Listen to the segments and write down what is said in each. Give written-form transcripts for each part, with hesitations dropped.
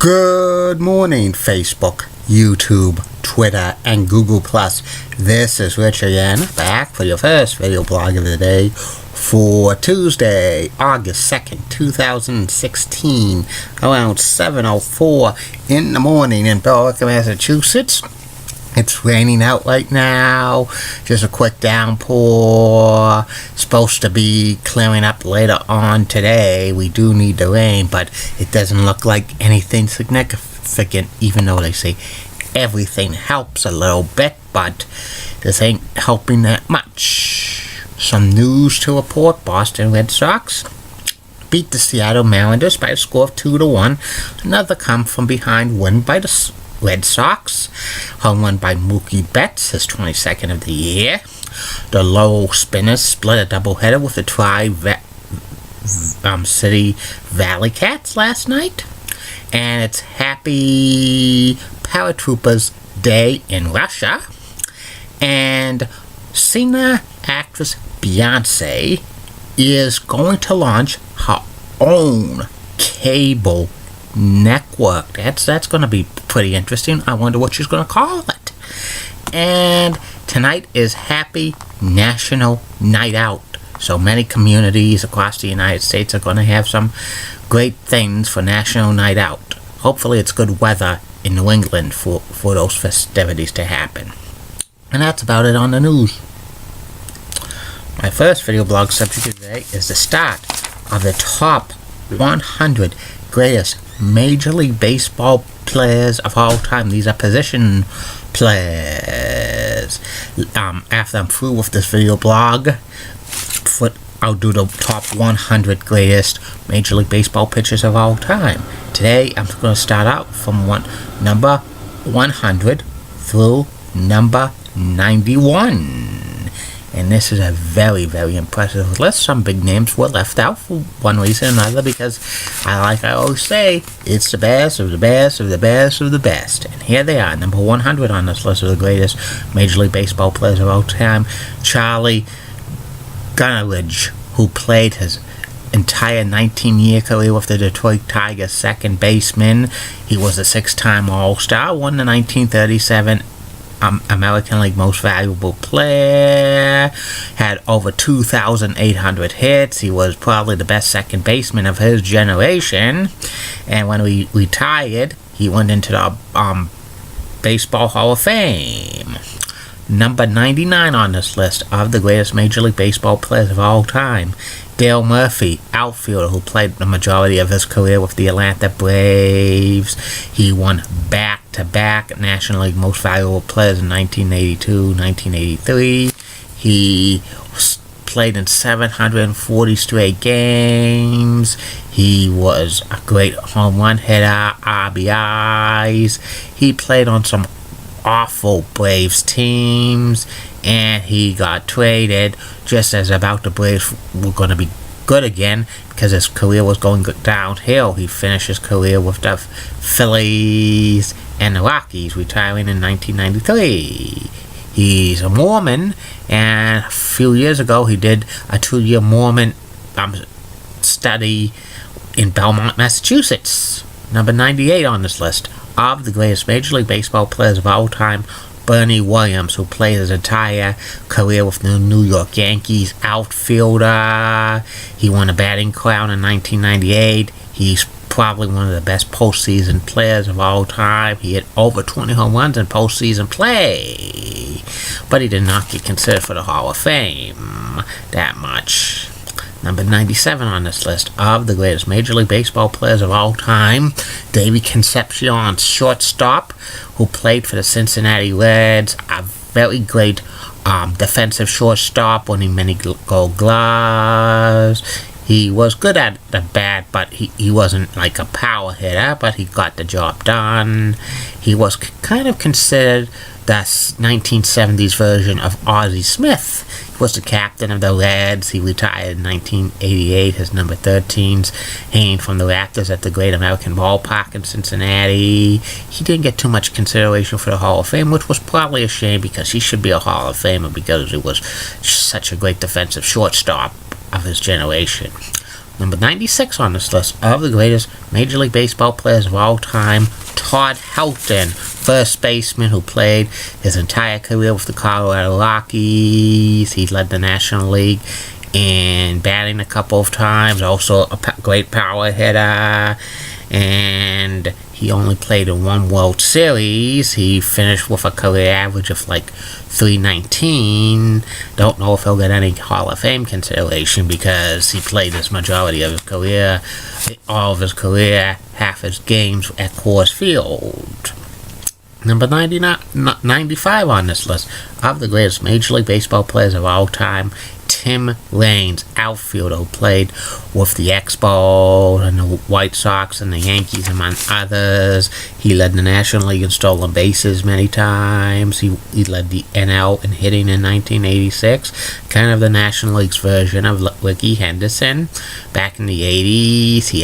Good morning, Facebook, YouTube, Twitter, and Google+. This is Rich again, back for your first video blog of the day for Tuesday, August 2nd, 2016, around 7:04 in the morning in Billerica, Massachusetts. It's raining out right now, just a quick downpour. Supposed to be clearing up later on today. We do need the rain, but it doesn't look like anything significant, even though they say everything helps a little bit, but this ain't helping that much. Some news to report. Boston Red Sox beat the Seattle Mariners by a score of 2-1. Another come from behind win by the Red Sox. Home run by Mookie Betts, his 22nd of the year. The Lowell Spinners split a doubleheader with the Tri-City Valley Cats last night. And it's Happy Paratroopers Day in Russia. And singer actress Beyonce is going to launch her own cable network. That's going to be pretty interesting. I wonder what she's going to call it. And tonight is Happy National Night Out. So many communities across the United States are going to have some great things for National Night Out. Hopefully it's good weather in New England for those festivities to happen. And that's about it on the news. My first video blog subject today is the start of the top 100 greatest Major League Baseball players of all time. These are position players. After I'm through with this video blog, I'll do the top 100 greatest Major League Baseball pitchers of all time. Today, I'm going to start out from number 100 through number 91. And this is a very, very impressive list. Some big names were left out for one reason or another because, I always say, it's the best of the best of the best of the best. And here they are, number 100 on this list of the greatest Major League Baseball players of all time. Charlie Gunnaridge, who played his entire 19-year career with the Detroit Tigers, second baseman. He was a six-time All-Star, won the 1937 American League Most Valuable Player, had over 2,800 hits. He was probably the best second baseman of his generation. And when he retired, he went into the Baseball Hall of Fame. Number 99 on this list of the greatest Major League Baseball players of all time, Dale Murphy, outfielder who played the majority of his career with the Atlanta Braves. He won back-to-back National League Most Valuable Players in 1982, 1983. He played in 740 straight games. He was a great home run hitter, RBIs. He played on some awful Braves teams, and he got traded just as about the Braves were going to be good again because his career was going downhill. He finished his career with the Phillies and the Rockies, retiring in 1993. He's a Mormon, and a few years ago he did a 2-year Mormon study in Belmont, Massachusetts. Number 98 on this list of the greatest Major League Baseball players of all time, Bernie Williams, who played his entire career with the New York Yankees, outfielder. He won a batting crown in 1998. He's probably one of the best postseason players of all time. He hit over 20 home runs in postseason play, but he did not get considered for the Hall of Fame that much. Number 97 on this list of the greatest Major League Baseball players of all time, Davey Concepcion, shortstop, who played for the Cincinnati Reds, a very great defensive shortstop, winning many Gold Gloves. He was good at the bat, but he wasn't like a power hitter, but he got the job done. He was kind of considered the 1970s version of Ozzie Smith. He was the captain of the Reds. He retired in 1988, his number 13s hanging from the rafters at the Great American Ballpark in Cincinnati. He didn't get too much consideration for the Hall of Fame, which was probably a shame because he should be a Hall of Famer because he was such a great defensive shortstop of his generation. Number 96 on this list of the greatest Major League Baseball players of all time, Todd Helton, first baseman who played his entire career with the Colorado Rockies. He led the National League in batting a couple of times, also a great power hitter, and he only played in one World Series. He finished with a career average of like .319. Don't know if he'll get any Hall of Fame consideration because he played his majority of his career, all of his career, half his games at Coors Field. Number 95 on this list of the greatest Major League Baseball players of all time, Tim Raines, outfielder who played with the Expos and the White Sox and the Yankees, among others. He led the National League in stolen bases many times. He led the NL in hitting in 1986, kind of the National League's version of Rickey Henderson. Back in the 80s, he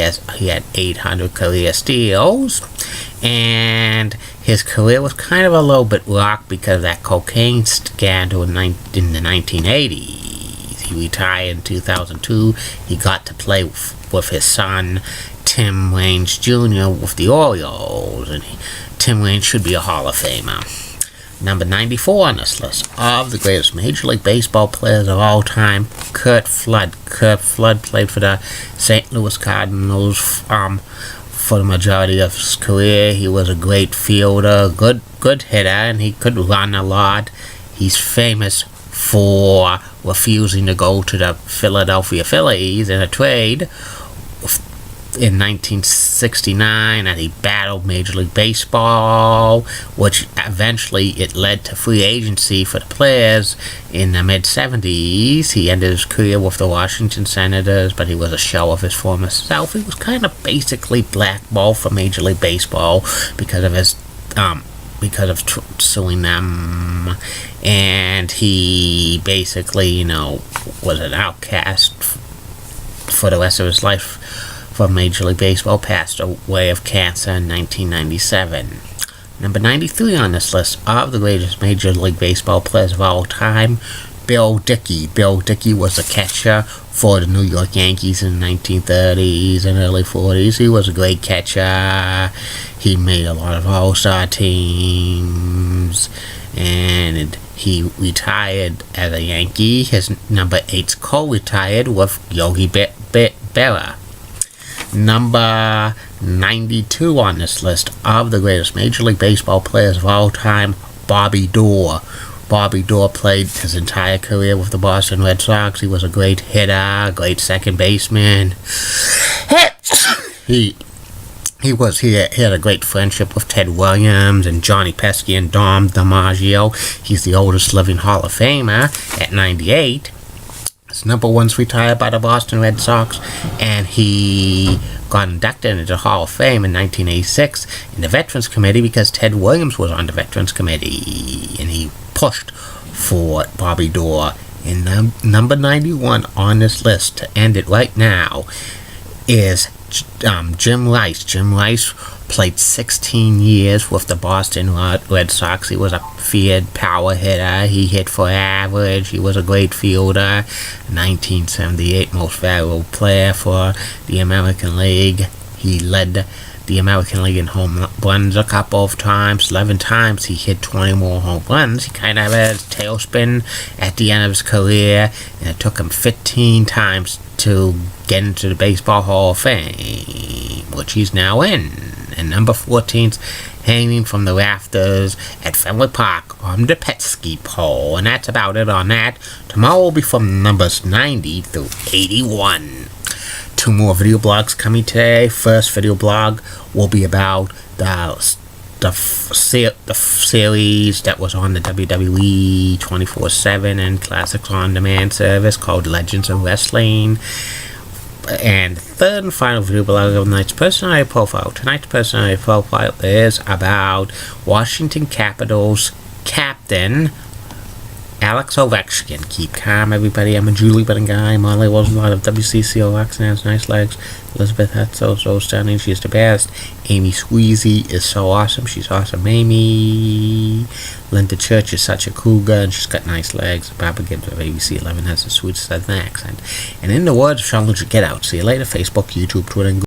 had 800 career steals, and his career was kind of a little bit rocked because of that cocaine scandal in the 1980s. He retired in 2002. He got to play with his son, Tim Raines Jr., with the Orioles, and Tim Raines should be a Hall of Famer. Number 94 on this list of the greatest Major League Baseball players of all time, Curt Flood. Curt Flood played for the St. Louis Cardinals for the majority of his career. He was a great fielder, good hitter, and he could run a lot. He's famous for refusing to go to the Philadelphia Phillies in a trade in 1969, and he battled Major League Baseball, which eventually it led to free agency for the players in the mid-70s. He ended his career with the Washington Senators, but he was a shell of his former self. He was kind of basically blackballed from Major League Baseball because of suing them, and he basically, was an outcast for the rest of his life from Major League Baseball. Passed away of cancer in 1997. Number 93 on this list of the greatest Major League Baseball players of all time, Bill Dickey. Bill Dickey was a catcher for the New York Yankees in the 1930s and early 40s. He was a great catcher. He made a lot of All-Star teams, and he retired as a Yankee. His number 8's co-retired with Yogi Berra. Number 92 on this list of the greatest Major League Baseball players of all time, Bobby Doerr. Bobby Doerr played his entire career with the Boston Red Sox. He was a great hitter, great second baseman. He had a great friendship with Ted Williams and Johnny Pesky and Dom DiMaggio. He's the oldest living Hall of Famer at 98. His number 1's retired by the Boston Red Sox, and he got inducted into the Hall of Fame in 1986 in the Veterans Committee because Ted Williams was on the Veterans Committee, and he pushed for Bobby Doerr. And number 91 on this list, to end it right now, is Jim Rice. Jim Rice played 16 years with the Boston Red Sox. He was a feared power hitter. He hit for average. He was a great fielder. 1978 most valuable player for the American League. He led the American League in home runs a couple of times. 11 times he hit 20 more home runs. He kind of had a tailspin at the end of his career, and it took him 15 times to get into the Baseball Hall of Fame, which he's now in. And number 14's hanging from the rafters at Fenway Park on the Petske pole. And that's about it on that. Tomorrow will be from numbers 90 through 81. 2 more video blogs coming today. First video blog will be about the series that was on the WWE 24/7 and Classics On Demand service called Legends of Wrestling. And third and final video blog of tonight's personality profile. Tonight's personality profile is about Washington Capitals captain Alex Ovechkin. Keep calm, everybody. I'm a Julie Button guy. Molly Rosenblatt of WCCOX and has nice legs. Elizabeth Hetzel, so stunning. She's the best. Amy Squeezy is so awesome. She's awesome. Amy. Linda Church is such a cougar and she's got nice legs. Barbara Gibbs of ABC 11 has the sweet southern accent. And in the words of Sean Lucia, get out. See you later. Facebook, YouTube, Twitter, and Google.